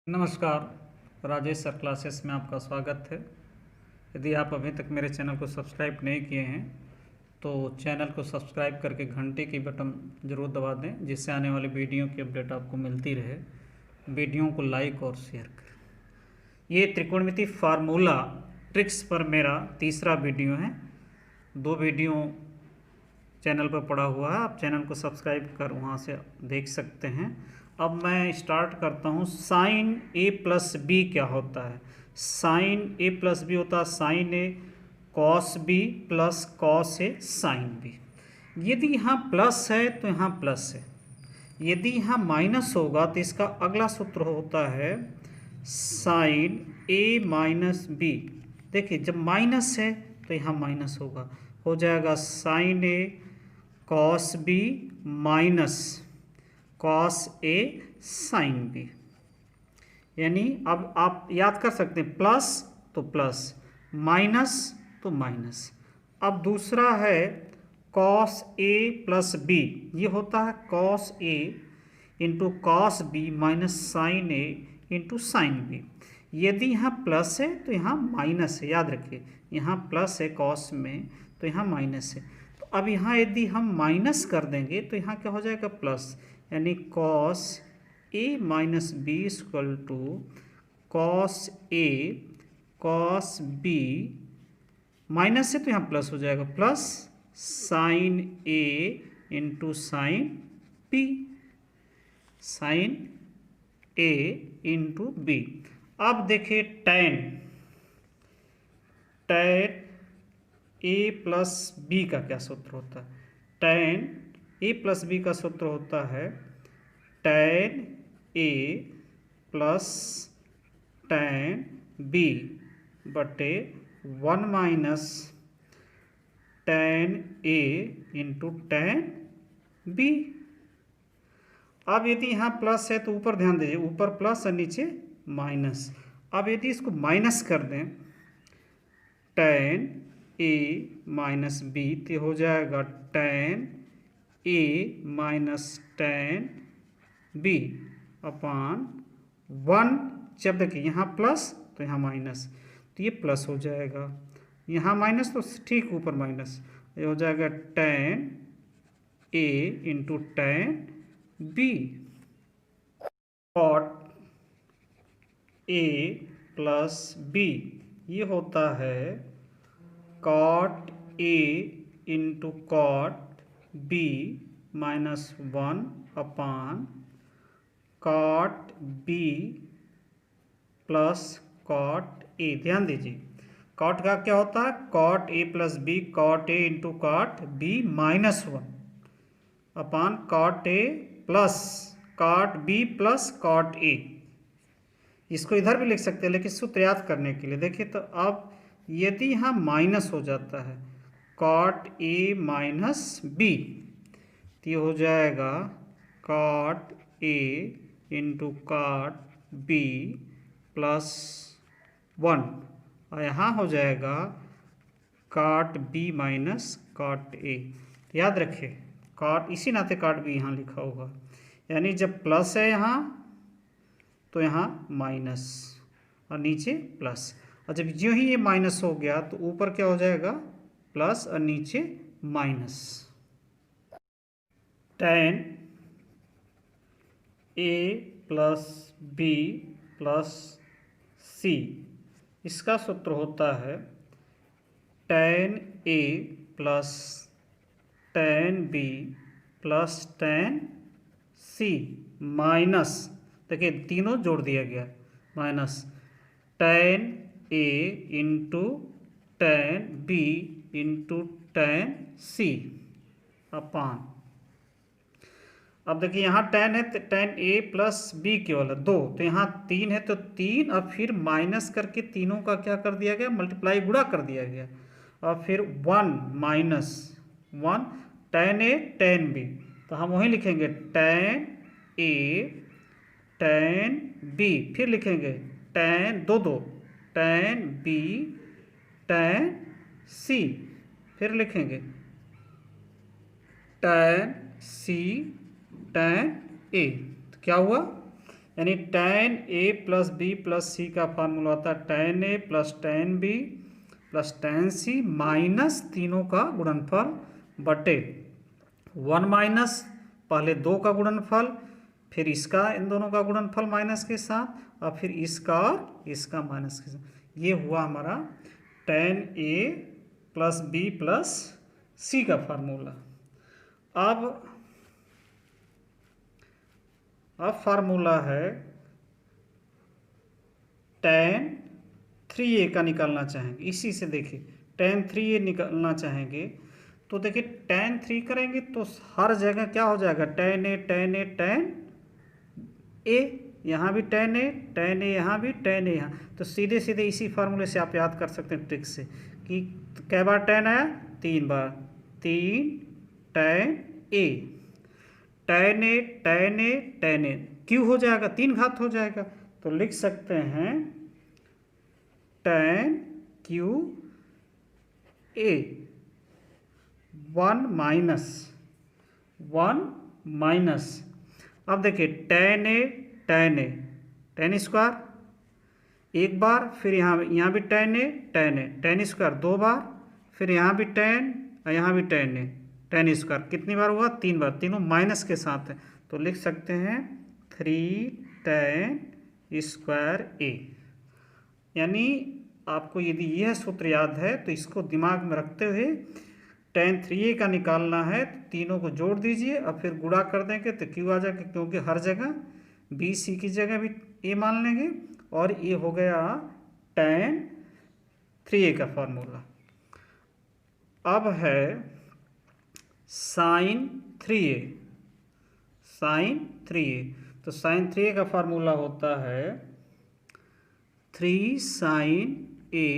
नमस्कार, Rajesh sir classes में आपका स्वागत है। यदि आप अभी तक मेरे चैनल को सब्सक्राइब नहीं किए हैं तो चैनल को सब्सक्राइब करके घंटे की बटन ज़रूर दबा दें, जिससे आने वाली वीडियो की अपडेट आपको मिलती रहे। वीडियो को लाइक और शेयर करें। ये त्रिकोणमिति फार्मूला ट्रिक्स पर मेरा तीसरा वीडियो है। 2 वीडियो चैनल पर पड़ा हुआ है, आप चैनल को सब्सक्राइब कर वहाँ से देख सकते हैं। अब मैं स्टार्ट करता हूँ। साइन ए प्लस बी क्या होता है? साइन ए प्लस बी होता है sign A cos B plus cos A sign B. यदि यहाँ प्लस है तो यहाँ प्लस है, यदि यहाँ माइनस होगा तो इसका अगला सूत्र होता है साइन ए माइनस बी। देखिए, जब माइनस है तो यहाँ माइनस होगा, हो जाएगा sign A cos B minus cos A sine B. यानी अब आप याद कर सकते हैं, प्लस तो प्लस, माइनस तो माइनस। अब दूसरा है कॉस ए प्लस बी, ये होता है cos A into cos B minus sine A into sine B. यदि यहाँ प्लस है तो यहाँ माइनस है, याद रखिए, यहाँ प्लस है कॉस में तो यहाँ माइनस है। तो अब यहाँ यदि हम माइनस कर देंगे तो यहाँ क्या हो जाएगा? प्लस, यानी cos A minus B equal to cos A cos B, minus है तो यहाँ प्लस हो जाएगा, plus sine A into sine B, sine A into B. अब देखिए टैन ए प्लस बी का क्या सूत्र होता है? टैन ए प्लस बी का सूत्र होता है tan A plus tan B बटे 1 minus tan A into tan B. अब यदि यहाँ प्लस है तो ऊपर ध्यान दीजिए, ऊपर प्लस और नीचे माइनस। अब यदि इसको माइनस कर दें टैन ए माइनस बी तो हो जाएगा टैन ए माइनस टैन बी अपान 1। जब देखिए यहाँ प्लस तो यहाँ माइनस, तो ये प्लस हो जाएगा, यहाँ माइनस तो ठीक ऊपर माइनस, ये हो जाएगा tan A into tan B. Cot A plus B, ये होता है cot A into cot B minus 1 upon cot B plus cot A. ध्यान दीजिए, कॉट का क्या होता है? Cot A plus B, cot A into cot B minus 1 upon cot A plus cot B plus cot A. इसको इधर भी लिख सकते हैं, लेकिन सूत्र याद करने के लिए देखिए। तो अब यदि यहाँ माइनस हो जाता है कॉट ए माइनस बी, तो ये हो जाएगा cot A into cot B plus 1, और यहाँ हो जाएगा cot B minus cot A. याद रखिए, कॉट इसी नाते कॉट बी यहाँ लिखा होगा, यानी जब प्लस है यहाँ तो यहाँ माइनस और नीचे प्लस, और जब जो ही ये माइनस हो गया तो ऊपर क्या हो जाएगा? प्लस और नीचे minus. Tan A plus B plus C, इसका सूत्र होता है tan A plus tan B plus tan C minus, देखिए तीनों जोड़ दिया गया, minus tan A into tan B into tan C upon. अब देखिए यहाँ टैन है तो टैन ए प्लस बी केवल 2, तो यहाँ 3 है तो 3, और फिर माइनस करके तीनों का क्या कर दिया गया? मल्टीप्लाई, गुणा कर दिया गया, और फिर 1 minus 1 tan A tan B, तो हम वहीं लिखेंगे टैन ए टैन बी, फिर लिखेंगे टैन 2 टैन बी टैन सी, फिर लिखेंगे टैन सी टैन ए। तो क्या हुआ? यानी tan a plus B plus C का फार्मूला होता है tan a plus tan b plus tan c minus तीनों का गुणनफल बटे 1 माइनस पहले 2 का गुणनफल, फिर इसका इन दोनों का गुणनफल माइनस के साथ, और फिर इसका और इसका माइनस के साथ। ये हुआ हमारा tan a plus B plus C का फार्मूला। अब फार्मूला है tan 3a का निकालना चाहेंगे। इसी से देखिए tan 3a निकालना चाहेंगे तो देखिए tan 3 करेंगे तो हर जगह क्या हो जाएगा, tan a tan a tan a, यहाँ भी tan a यहाँ भी tan a यहाँ। तो सीधे सीधे इसी फार्मूले से आप याद कर सकते हैं ट्रिक से कि कै बार tan आया, 3 बार, 3 tan a, tan a tan a tan a, क्यों हो जाएगा, 3 घात हो जाएगा। तो लिख सकते हैं tan q a 1 माइनस अब देखिए tan a tan स्क्वायर एक बार, फिर यहाँ भी tan स्क्वायर 2 बार, फिर यहाँ भी tan और यहाँ भी tan स्क्वायर कितनी बार हुआ, 3 बार, तीनों माइनस के साथ है। तो लिख सकते हैं 3 tan स्क्वायर a। यानी आपको यदि यह सूत्र याद है तो इसको दिमाग में रखते हुए tan 3a का निकालना है तो तीनों को जोड़ दीजिए और फिर गुणा कर देंगे तो q आ जाएगा, क्योंकि हर जगह b c की जगह भी a मान लेंगे। और ये हो गया tan 3a का फॉर्मूला। अब है sin 3a। तो sin 3a का फार्मूला होता है 3 sin a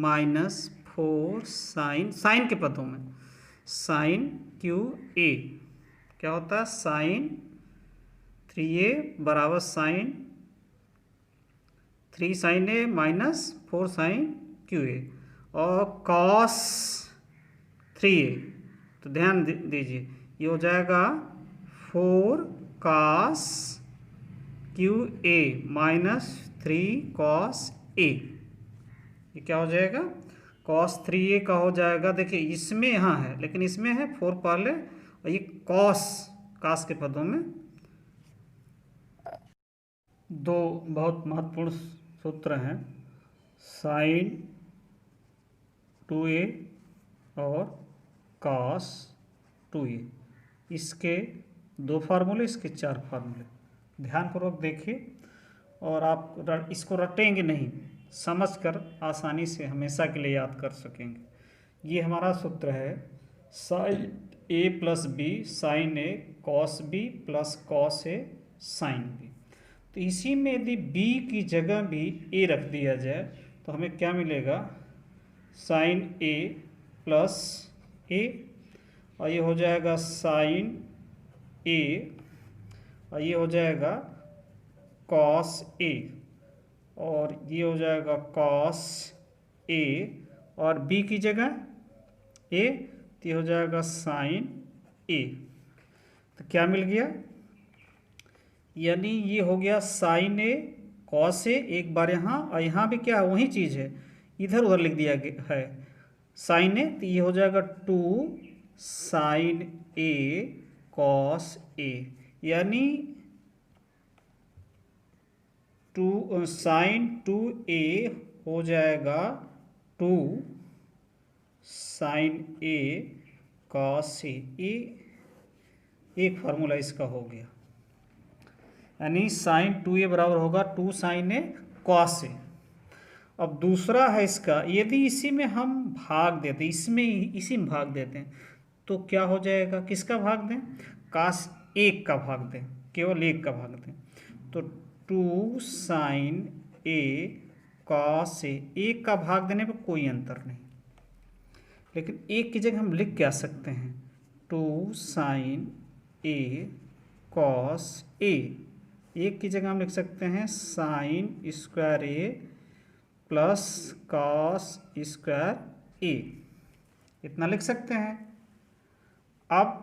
माइनस 4 साइन के पदों में sin q a क्या होता है, sin 3a बराबर three sign a minus 4 sin q a, और cos 3a। तो ध्यान दीजिए ये हो जाएगा 4 cos q a minus 3 cos a। ये क्या हो जाएगा, cos 3a का हो जाएगा, देखिए इसमें यहाँ है लेकिन इसमें है 4 पहले, और ये cos के पदों में। दो बहुत महत्वपूर्ण सूत्र हैं sin 2a और cos 2a, इसके 2 फार्मूले, इसके 4 फार्मूले। ध्यानपूर्वक देखिए और आप इसको रटेंगे नहीं, समझकर आसानी से हमेशा के लिए याद कर सकेंगे। ये हमारा सूत्र है sin a plus B sine a cos b plus cos a sine b। तो इसी में यदि b की जगह भी a रख दिया जाए तो हमें क्या मिलेगा, sin a प्लस a, और ये हो जाएगा sin a, और ये हो जाएगा cos a, और ये हो जाएगा cos a, और b की जगह a, तो ये हो जाएगा sin a। तो क्या मिल गया, यानी ये हो गया sin a cos a, एक बार यहाँ, और यहाँ भी क्या वही चीज़ है, इधर उधर लिख दिया गया है sin a, तो ये हो जाएगा 2 sin a cos a, यानी 2 sin 2a हो जाएगा 2 sin a cos a। एक फार्मूला इसका हो गया, यानी sin 2a बराबर होगा 2 sin a cos a। अब दूसरा है इसका, यदि इसी में हम भाग देते, इसी में भाग देते हैं तो क्या हो जाएगा, किसका भाग दें, cos 1 का भाग दें, केवल 1 का भाग दें, तो 2 sin a cos a, 1 का भाग देने पर कोई अंतर नहीं, लेकिन 1 की जगह हम लिख क्या सकते हैं, 2 sin a cos a, 1 की जगह हम लिख सकते हैं sine square a plus cos square a, इतना लिख सकते हैं। अब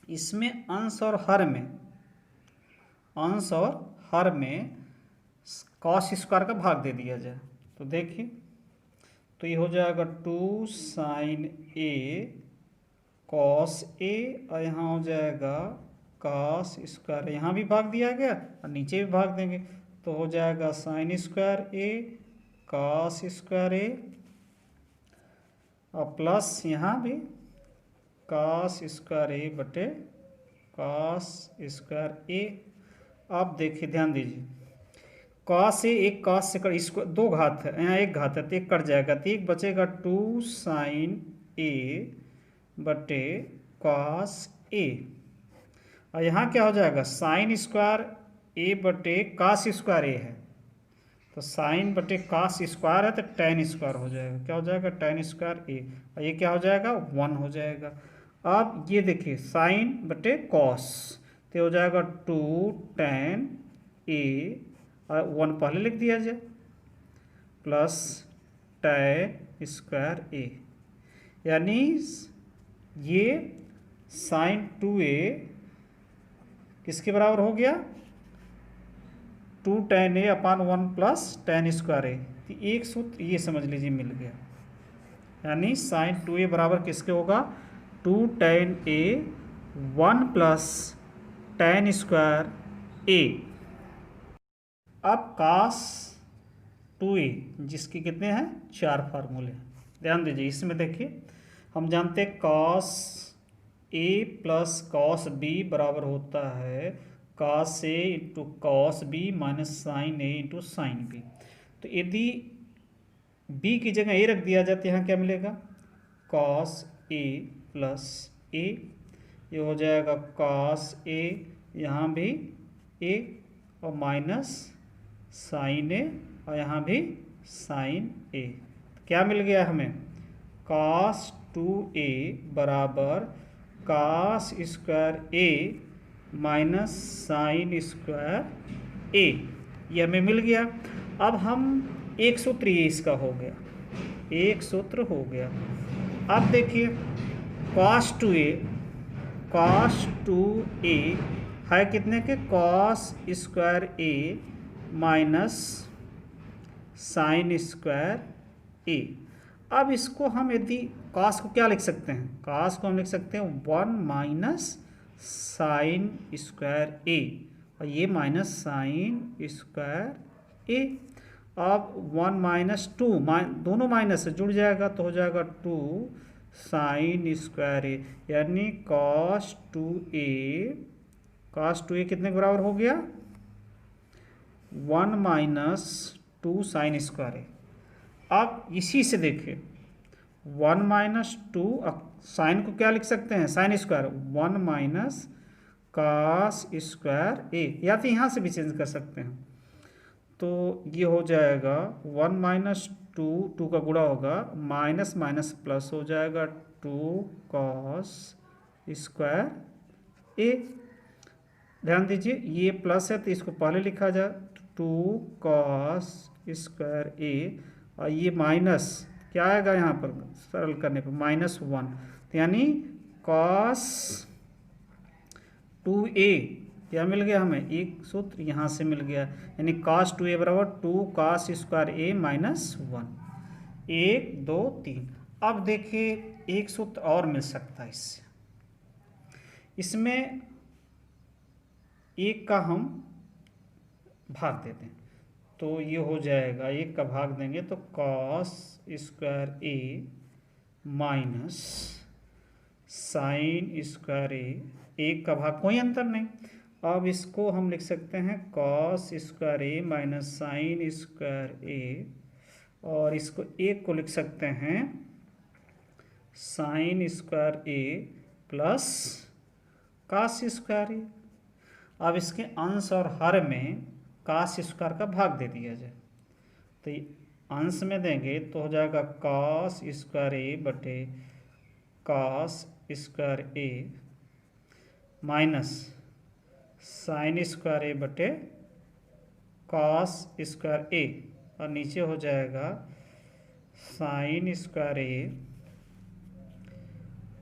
इसमें अंश और हर हर में कॉस स्क्वायर का भाग दे दिया जाए तो देखिए, तो ये हो जाएगा 2 साइन ए कॉस ए, और यहाँ हो जाएगा कॉस स्क्वायर, यहाँ भी भाग दिया गया और नीचे भी भाग देंगे तो हो जाएगा साइन स्क्वायर ए कॉस स्क्वायर ए, और प्लस यहाँ भी कॉस स्क्वायर ए बटे कॉस स्क्वायर ए। अब देखिए ध्यान दीजिए, कॉस ए एक कॉस से इसको दो घात है, यहाँ एक घात है तो एक कट जाएगा तो एक बचेगा 2 साइन ए बटे कॉस ए, और यहाँ क्या हो जाएगा साइन स्क्वायर ए बटे कॉस स्क्वायर ए है, तो साइन बटे कॉस स्क्वायर है तो टेन स्क्वायर हो जाएगा, क्या हो जाएगा टेन स्क्वायर ए, और ये क्या हो जाएगा 1 हो जाएगा। अब ये देखिए साइन बटे कॉस तो हो जाएगा 2 टेन ए, और 1 पहले लिख दिया जाए, प्लस टेन स्क्वायर ए, यानी ये साइन 2a किसके बराबर हो गया 2 टेन ए अपान 1 प्लस टेन स्क्वायर ए, तो एक सूत्र ये समझ लीजिए मिल गया, यानी साइन 2a बराबर किसके होगा 2 टेन ए 1 प्लस टेन स्क्वायर ए। अब कास 2a जिसके कितने हैं 4 फार्मूले, ध्यान दीजिए इसमें देखिए हम जानते हैं cos A plus cos B बराबर होता है cos A into cos B minus sine A into sine B, तो यदि बी की जगह ए रख दिया जाए तो यहाँ क्या मिलेगा कॉस ए प्लस ए, ये हो जाएगा कॉस ए, यहाँ भी ए और माइनस साइन ए, और यहाँ भी साइन ए, क्या मिल गया हमें कॉस 2a बराबर कॉस स्क्वायर ए माइनस साइन स्क्वायर ए, ये हमें मिल गया। अब हम एक सूत्र ये इसका हो गया, एक सूत्र हो गया। अब देखिए कॉस 2a है कितने के कॉस स्क्वायर ए माइनस साइन स्क्वायर ए। अब इसको हम यदि कॉस को क्या लिख सकते हैं, कॉस को हम लिख सकते हैं 1 माइनस साइन स्क्वायर ए, और ये माइनस साइन स्क्वायर ए। अब 1 माइनस 2 दोनों माइनस से जुड़ जाएगा तो हो जाएगा 2 साइन स्क्वायर ए, यानी कॉस 2a कितने के बराबर हो गया 1 माइनस 2 साइन स्क्वायर ए। अब इसी से देखिए 1 माइनस 2 साइन को क्या लिख सकते हैं sine square 1 minus cos square A, या तो यहाँ से भी चेंज कर सकते हैं, तो ये हो जाएगा 1 माइनस 2 का गुणा होगा माइनस माइनस प्लस हो जाएगा 2 कॉस स्क्वायर ए। ध्यान दीजिए ये प्लस है तो इसको पहले लिखा जाए 2 कॉस स्क्वायर ए, और ये माइनस क्या आएगा यहाँ पर सरल करने पर -1, तो यानी कॉस 2a क्या मिल गया हमें एक सूत्र यहाँ से मिल गया, यानी कॉस 2a बराबर 2 कॉस स्क्वायर ए -1, 1 2 3। अब देखिए एक सूत्र और मिल सकता है इससे, इसमें एक का हम भाग देते हैं तो ये हो जाएगा एक का भाग देंगे तो कॉस स्क्वायर ए माइनस साइन स्क्वायर ए, एक का भाग कोई अंतर नहीं। अब इसको हम लिख सकते हैं कॉस स्क्वायर ए माइनस साइन स्क्वायर ए, और इसको एक को लिख सकते हैं साइन स्क्वायर ए प्लस कॉस स्क्वायर ए। अब इसके अंश और हर में कॉस स्क्वायर का भाग दे दिया जाए तो अंश में देंगे तो हो जाएगा कॉस स्क्वायर ए बटे कॉस स्क्वायर ए माइनस साइन स्क्वायर ए बटे कॉस स्क्वायर ए, और नीचे हो जाएगा साइन स्क्वायर ए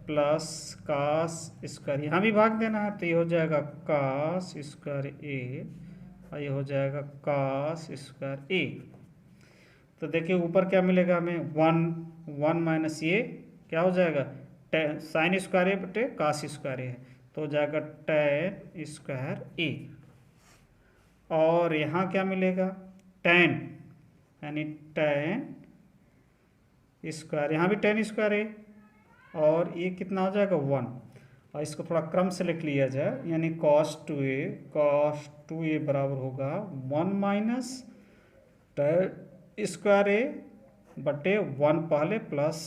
प्लस कॉस स्क्वायर, यहाँ भी भाग देना है तो ये हो जाएगा कॉस स्क्वायर ए और ये हो जाएगा कॉस स्क्वायर ए। तो देखिए ऊपर क्या मिलेगा हमें, 1 माइनस ये क्या हो जाएगा, साइन स्क्वायर ए बटे कॉस स्क्वायर ए है, तो हो जाएगा टेन स्क्वायर ए। और यहाँ क्या मिलेगा, टेन, यानी टेन स्क्वायर, यहाँ भी टेन स्क्वायर है, और ये कितना हो जाएगा 1। और इसको थोड़ा क्रम से लिख लिया जाए, यानी कॉस टू ए बराबर होगा 1 माइनस टेन स्क्वायर ए बटे 1 पहले प्लस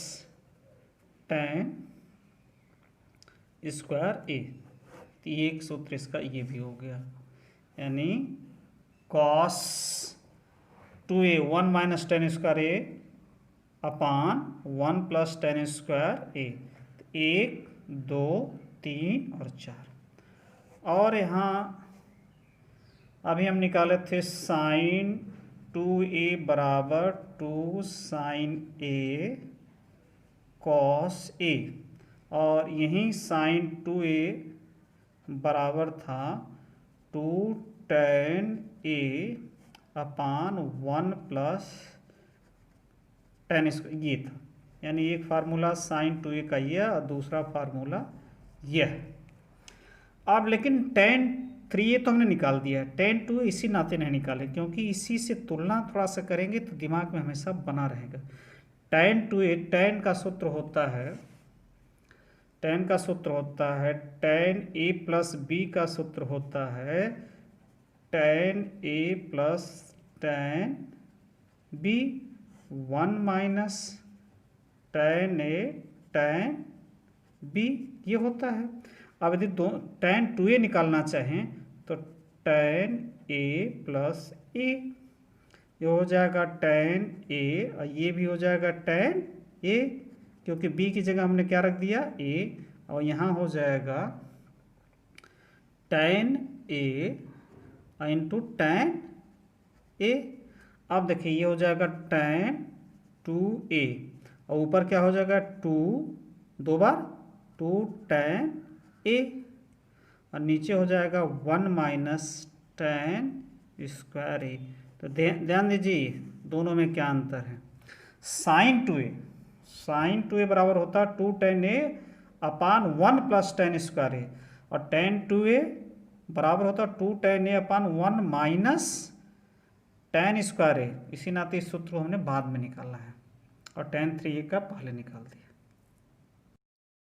टेन स्क्वायर ए। तो ये एक सूत्र इसका ये भी हो गया, यानी cos 2a 1 minus tan square A upon 1 plus tan square A. 1 2 3 और 4। और यहाँ अभी हम निकाले थे साइन 2a बराबर 2 साइन ए कॉस ए, और यहीं साइन 2a बराबर था 2 टेन ए अपान 1 प्लस टेन स्क्वायर, ये था। यानी एक फार्मूला साइन 2a का ये और दूसरा फार्मूला यह है। अब लेकिन टेन 3a तो हमने निकाल दिया है, टेन 2a इसी नाते नहीं निकाले, क्योंकि इसी से तुलना थोड़ा सा करेंगे तो दिमाग में हमेशा बना रहेगा। टेन 2a, टेन का सूत्र होता है, टेन का सूत्र होता है टेन a प्लस बी का सूत्र होता है tan a plus tan B, 1 minus tan A tan B, ये होता है। अब यदि टेन 2a निकालना चाहें तो टेन a प्लस ए, ये हो जाएगा टेन a, और ये भी हो जाएगा टेन a, क्योंकि b की जगह हमने क्या रख दिया, a, और यहाँ हो जाएगा ten a into ten a। अब देखिए ये हो जाएगा टेन 2a, और ऊपर क्या हो जाएगा 2, 2 बार 2 टेन a, और नीचे हो जाएगा 1 माइनस टेन स्क्वायर ए। तो ध्यान दीजिए दोनों में क्या अंतर है। साइन 2a बराबर होता है 2 टेन ए अपान 1 प्लस टेन स्क्वायर ए, और टेन 2a बराबर होता है 2 टेन ए अपान 1 माइनस टेन स्क्वायर ए। इसी नाते इस सूत्र को हमने बाद में निकाला है, और टेन 3a का पहले निकाल दिया।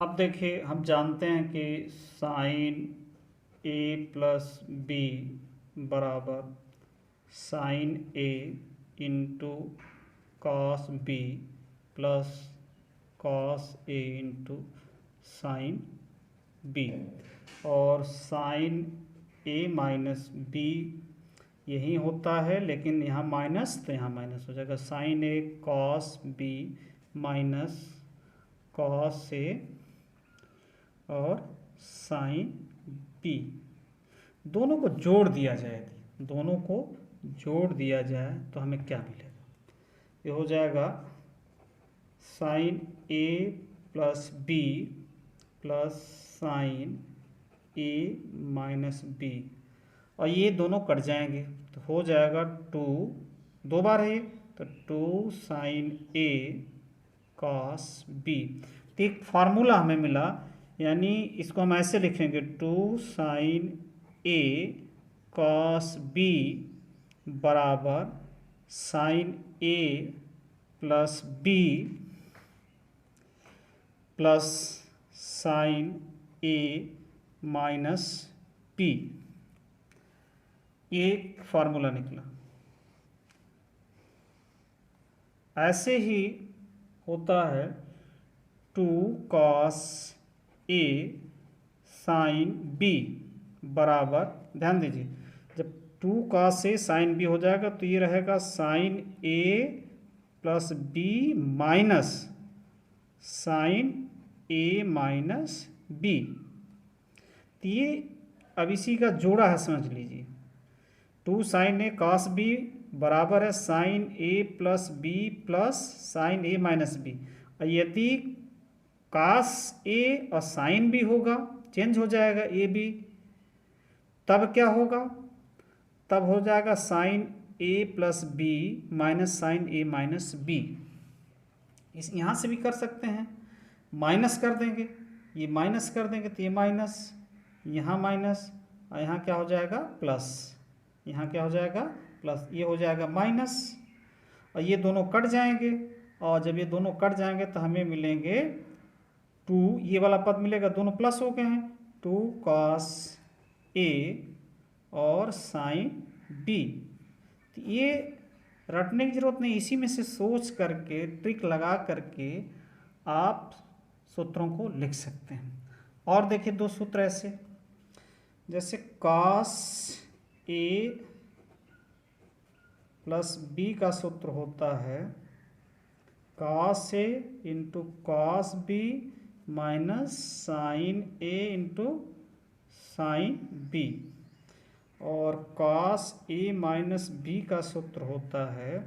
अब देखिए हम जानते हैं कि साइन a प्लस बी बराबर sine a into cos B plus cos a into sine b, और साइन a माइनस b यही होता है, लेकिन यहाँ माइनस तो यहाँ माइनस हो जाएगा, sine a cos b minus cos a और साइन b। दोनों को जोड़ दिया जाए, दोनों को जोड़ दिया जाए तो हमें क्या मिलेगा, ये हो जाएगा sine a plus b plus sine a minus b, और ये दोनों कट जाएंगे तो हो जाएगा 2, 2 बार है तो 2 साइन a कॉस b। तो एक फार्मूला हमें मिला, यानी इसको हम ऐसे लिखेंगे 2 साइन a कॉस b बराबर sine a plus b plus sine a minus b। एक फार्मूला निकला। ऐसे ही होता है 2 कॉस a साइन b बराबर, ध्यान दीजिए जब 2 कॉस a साइन b हो जाएगा तो ये रहेगा sine a plus b minus sine a minus b। तो ये अब इसी का जोड़ा है, समझ लीजिए 2 साइन a कॉस b बराबर है sine a plus b plus sine a minus b। और यदि कॉस a और साइन b होगा, चेंज हो जाएगा a b, तब क्या होगा, तब हो जाएगा साइन ए प्लस बी माइनस साइन ए माइनस बी। इस यहाँ से भी कर सकते हैं, माइनस कर देंगे, ये माइनस कर देंगे तो ये माइनस, यहाँ माइनस, और यहाँ क्या हो जाएगा प्लस, यहाँ क्या हो जाएगा प्लस, ये हो जाएगा माइनस, और ये दोनों कट जाएंगे, और जब ये दोनों कट जाएंगे तो हमें मिलेंगे 2, ये वाला पद मिलेगा, दोनों प्लस हो गए हैं, 2 cos A और साइन B। तो ये रटने की जरूरत नहीं, इसी में से सोच करके ट्रिक लगा करके आप सूत्रों को लिख सकते हैं। और देखिए 2 सूत्र ऐसे, जैसे cos A प्लस B का सूत्र होता है cos A into cos B minus sine A into sine B, और cos A माइनस B का सूत्र होता है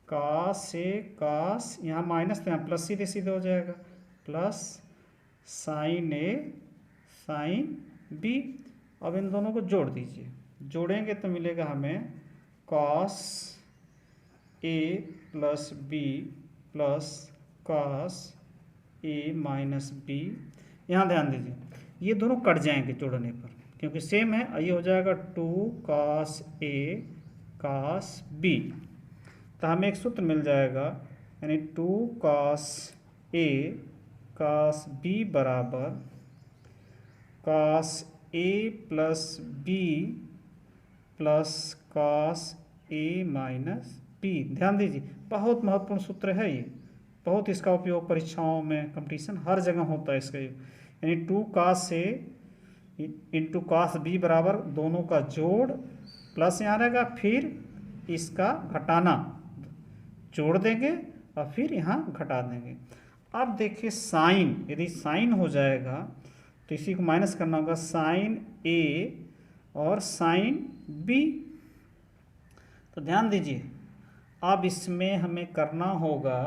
cos A cos, यहाँ माइनस तो यहाँ प्लस सीधे सीधे हो जाएगा, plus sine A sine B। अब इन दोनों को जोड़ दीजिए, जोड़ेंगे तो मिलेगा हमें cos A plus B plus cos A minus B। यहाँ ध्यान दीजिए ये दोनों कट जाएंगे जोड़ने पर, क्योंकि सेम है, ये हो जाएगा 2 cos A cos B। तो हमें एक सूत्र मिल जाएगा, यानी 2 cos A cos B बराबर cos A plus B plus cos A minus B। ध्यान दीजिए बहुत महत्वपूर्ण सूत्र है ये, बहुत इसका उपयोग परीक्षाओं में, कंपटीशन हर जगह होता है इसका, यानी 2 cos A into cos B बराबर दोनों का जोड़, प्लस यहाँ रहेगा, फिर इसका घटाना, जोड़ देंगे और फिर यहाँ घटा देंगे। अब देखिए साइन, यदि साइन हो जाएगा तो इसी को माइनस करना होगा, साइन A और साइन B। तो ध्यान दीजिए अब इसमें हमें करना होगा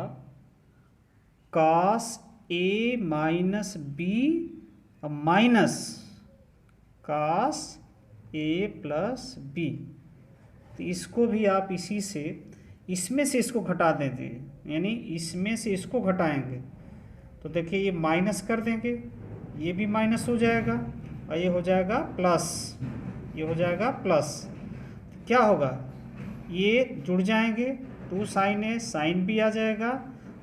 cos A माइनस B और minus cos A plus B। तो इसको भी आप इसी से, इसमें से इसको घटा देते हैं, यानी इसमें से इसको घटाएंगे तो देखिए ये माइनस कर देंगे, ये भी माइनस हो जाएगा, और ये हो जाएगा प्लस, ये हो जाएगा प्लस। तो क्या होगा, ये जुड़ जाएंगे, 2 साइन A साइन B आ जाएगा,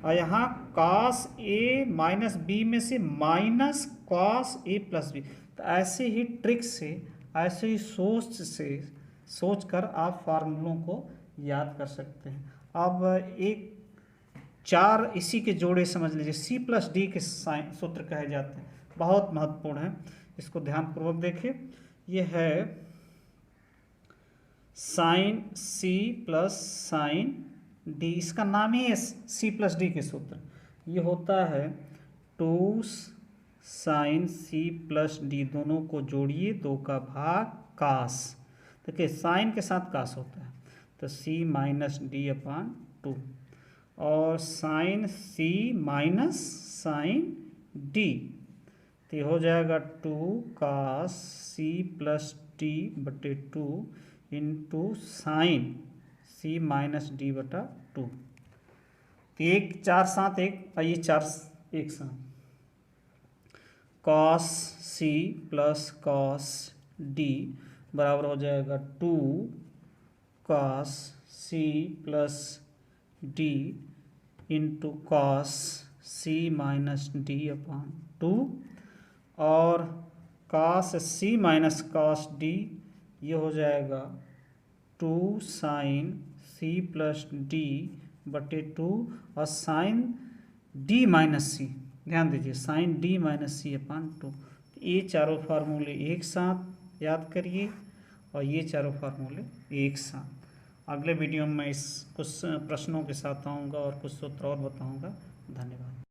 और यहाँ cos A माइनस B में से minus cos A plus B। तो ऐसे ही ट्रिक से, ऐसे ही सोच कर आप फार्मूलों को याद कर सकते हैं। अब एक 4 इसी के जोड़े समझ लीजिए, C प्लस D के सूत्र कहे जाते हैं, बहुत महत्वपूर्ण है, इसको ध्यानपूर्वक देखिए। ये है sine C plus sine D, इसका नाम ही है C प्लस D के सूत्र। ये होता है 2 साइन C प्लस D, दोनों को जोड़िए, 2 का भाग कास, देखिए साइन के साथ कास होता है, तो C माइनस D अपान 2, और sine C minus sine D, तो ये हो जाएगा 2 cos C प्लस D बटे 2 into sine C minus D बटा 2। तो एक 4 साथ एक, ये 4 एक साथ, cos C plus cos D बराबर हो जाएगा 2 cos C plus D into cos C minus D upon 2, और cos C minus cos D ये हो जाएगा 2 साइन C प्लस D बटे 2, और साइन D माइनस C, ध्यान दीजिए साइन D माइनस C अपान 2। ये चारों फार्मूले एक साथ याद करिए, और ये चारों फार्मूले एक साथ। अगले वीडियो में इस कुछ प्रश्नों के साथ आऊँगा और कुछ सूत्र और बताऊँगा। धन्यवाद।